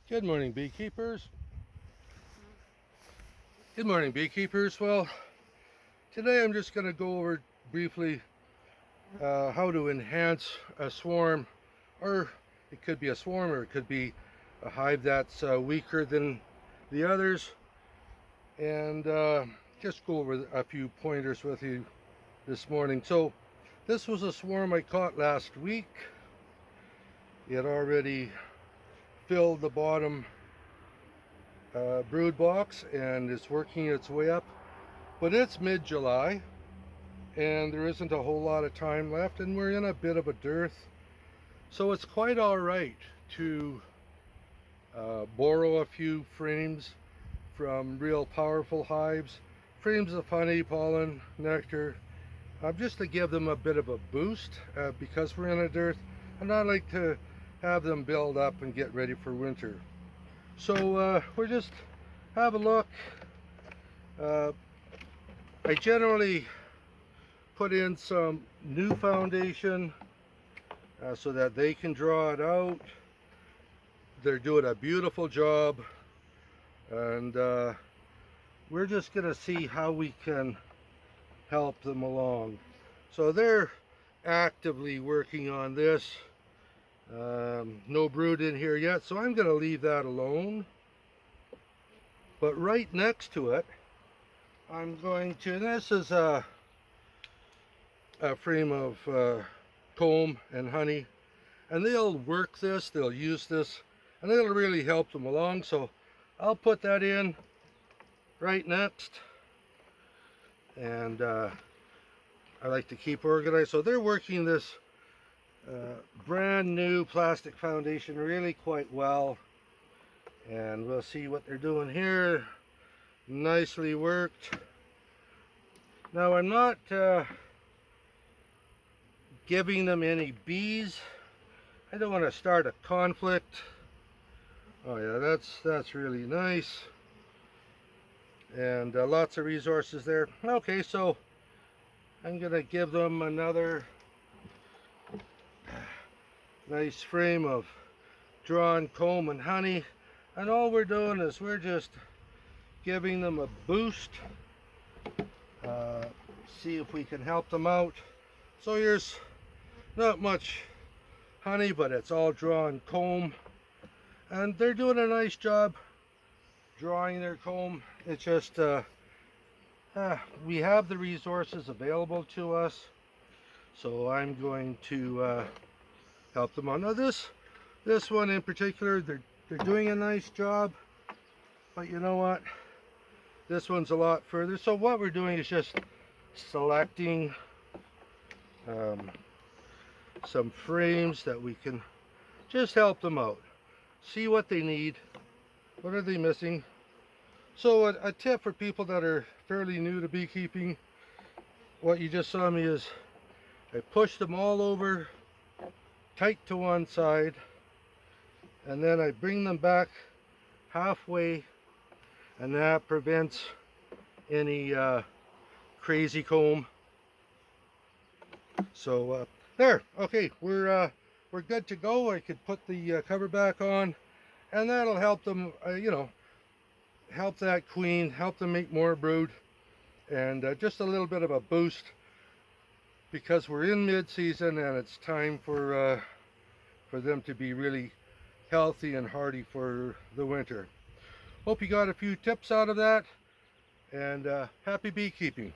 Good morning, beekeepers. Good morning, beekeepers. Well, today I'm just going to go over briefly how to enhance a swarm, or it could be a swarm, or it could be a hive that's weaker than the others, and just go over a few pointers with you this morning. So, this was a swarm I caught last week. It already filled the bottom brood box and is working its way up, but it's mid-July and there isn't a whole lot of time left, and we're in a bit of a dearth, so it's quite all right to borrow a few frames from real powerful hives, frames of honey, pollen, nectar, just to give them a bit of a boost because we're in a dearth, and I like to have them build up and get ready for winter. So we'll just have a look. I generally put in some new foundation so that they can draw it out. They're doing a beautiful job, and we're just gonna see how we can help them along. So they're actively working on this. No brood in here yet, so I'm gonna leave that alone. But right next to it, I'm going to, this is a frame of comb and honey, and they'll work this, they'll use this, and it'll really help them along. So I'll put that in right next, and I like to keep organized. So they're working this brand new plastic foundation really quite well, and we'll see what they're doing here. Nicely worked. Now I'm not giving them any bees. I don't want to start a conflict. Oh yeah, that's really nice, and lots of resources there. Okay, so I'm gonna give them another nice frame of drawn comb and honey, and all we're doing is we're just giving them a boost. See if we can help them out. So here's not much honey, but it's all drawn comb, and they're doing a nice job drawing their comb. It's just we have the resources available to us, so I'm going to help them on. Now this one in particular, they're doing a nice job, but you know what, this one's a lot further. So what we're doing is just selecting some frames that we can just help them out, see what they need, what are they missing. So a tip for people that are fairly new to beekeeping, what you just saw me is I push them all over tight to one side, and then I bring them back halfway, and that prevents any crazy comb. So there, okay, we're good to go. I could put the cover back on, and that'll help them, you know, help that queen, help them make more brood, and just a little bit of a boost, because we're in mid-season and it's time for them to be really healthy and hardy for the winter. Hope you got a few tips out of that, and happy beekeeping.